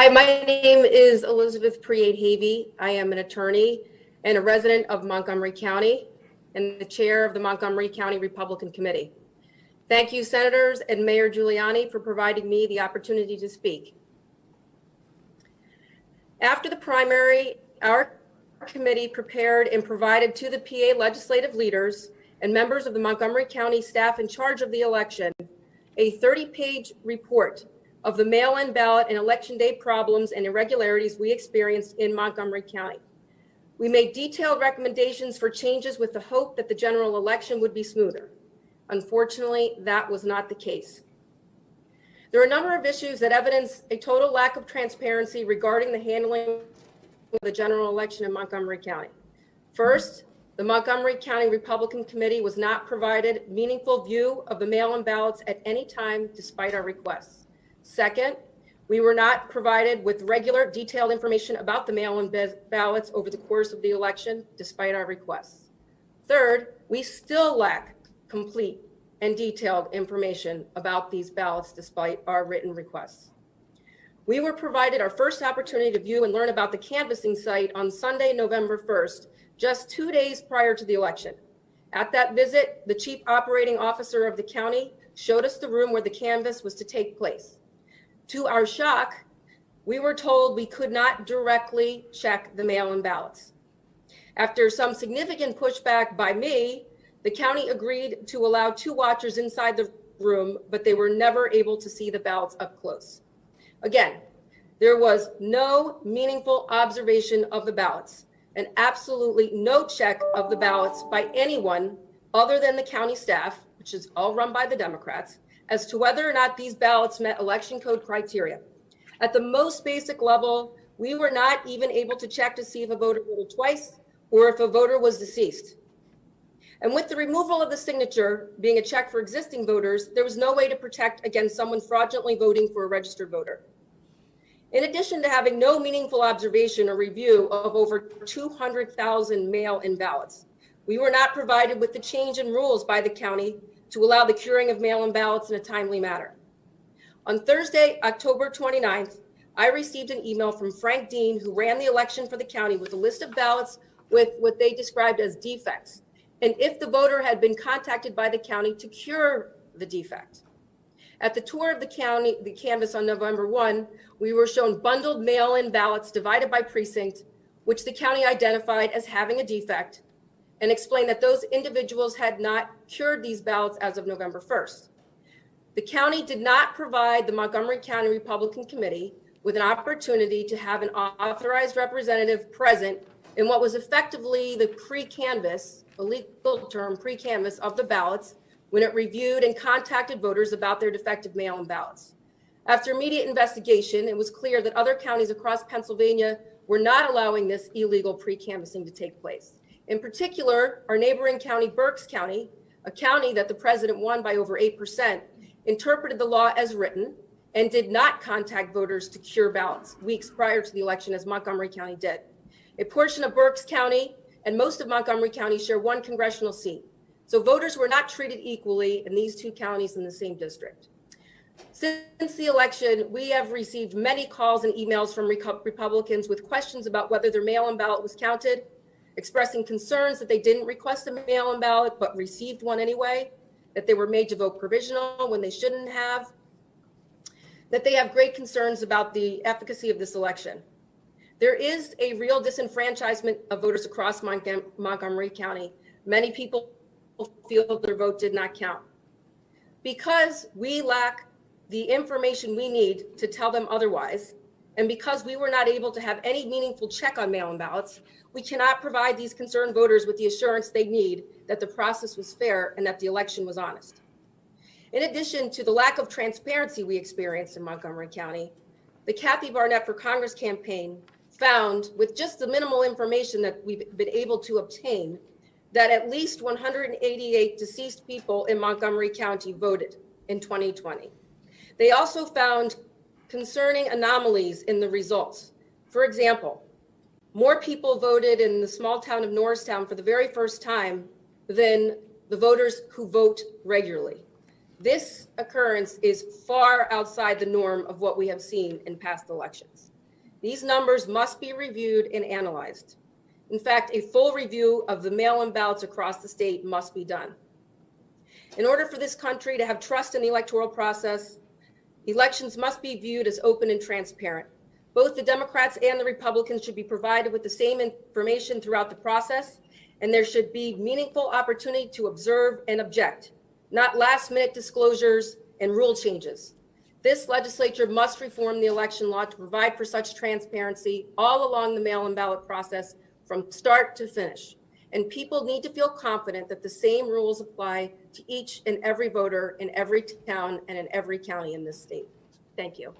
Hi, my name is Elizabeth Preate Havey. I am an attorney and a resident of Montgomery County and the chair of the Montgomery County Republican Committee. Thank you, Senators and Mayor Giuliani, for providing me the opportunity to speak. After the primary, our committee prepared and provided to the PA legislative leaders and members of the Montgomery County staff in charge of the election a 30-page report of the mail-in ballot and election day problems and irregularities we experienced in Montgomery County. We made detailed recommendations for changes with the hope that the general election would be smoother. Unfortunately, that was not the case. There are a number of issues that evidence a total lack of transparency regarding the handling of the general election in Montgomery County. First, the Montgomery County Republican Committee was not provided meaningful view of the mail-in ballots at any time despite our requests. Second, we were not provided with regular detailed information about the mail-in ballots over the course of the election despite our requests. Third, we still lack complete and detailed information about these ballots despite our written requests. We were provided our first opportunity to view and learn about the canvassing site on Sunday, November 1st, just 2 days prior to the election. At that visit, the chief operating officer of the county showed us the room where the canvass was to take place. To our shock, we were told we could not directly check the mail-in ballots. After some significant pushback by me, the county agreed to allow 2 watchers inside the room, but they were never able to see the ballots up close. Again, there was no meaningful observation of the ballots and absolutely no check of the ballots by anyone other than the county staff, which is all run by the Democrats, as to whether or not these ballots met election code criteria. At the most basic level, we were not even able to check to see if a voter voted twice or if a voter was deceased. And with the removal of the signature being a check for existing voters, there was no way to protect against someone fraudulently voting for a registered voter. In addition to having no meaningful observation or review of over 200,000 mail-in ballots, we were not provided with the change in rules by the county to allow the curing of mail-in ballots in a timely manner. On Thursday, October 29th, I received an email from Frank Dean, who ran the election for the county, with a list of ballots with what they described as defects, and if the voter had been contacted by the county to cure the defect. At the tour of the canvass on November 1, we were shown bundled mail-in ballots divided by precinct, which the county identified as having a defect, and explained that those individuals had not cured these ballots as of November 1st. The county did not provide the Montgomery County Republican Committee with an opportunity to have an authorized representative present in what was effectively the pre-canvass, a legal term, pre-canvass of the ballots, when it reviewed and contacted voters about their defective mail-in ballots. After immediate investigation, it was clear that other counties across Pennsylvania were not allowing this illegal pre-canvassing to take place. In particular, our neighboring county, Berks County, a county that the president won by over 8%, interpreted the law as written and did not contact voters to cure ballots weeks prior to the election, as Montgomery County did. A portion of Berks County and most of Montgomery County share one congressional seat. So voters were not treated equally in these 2 counties in the same district. Since the election, we have received many calls and emails from Republicans with questions about whether their mail-in ballot was counted, expressing concerns that they didn't request a mail-in ballot but received one anyway, that they were made to vote provisional when they shouldn't have, that they have great concerns about the efficacy of this election. There is a real disenfranchisement of voters across Montgomery County. Many people feel their vote did not count. Because we lack the information we need to tell them otherwise, and because we were not able to have any meaningful check on mail-in ballots, we cannot provide these concerned voters with the assurance they need that the process was fair and that the election was honest. In addition to the lack of transparency we experienced in Montgomery County, the Kathy Barnett for Congress campaign found, with just the minimal information that we've been able to obtain, that at least 188 deceased people in Montgomery County voted in 2020. They also found concerning anomalies in the results. For example, more people voted in the small town of Norristown for the very first time than the voters who vote regularly. This occurrence is far outside the norm of what we have seen in past elections. These numbers must be reviewed and analyzed. In fact, a full review of the mail-in ballots across the state must be done. In order for this country to have trust in the electoral process, elections must be viewed as open and transparent. Both the Democrats and the Republicans should be provided with the same information throughout the process, and there should be meaningful opportunity to observe and object, not last-minute disclosures and rule changes. This legislature must reform the election law to provide for such transparency all along the mail-in ballot process from start to finish. And people need to feel confident that the same rules apply to each and every voter in every town and in every county in this state. Thank you.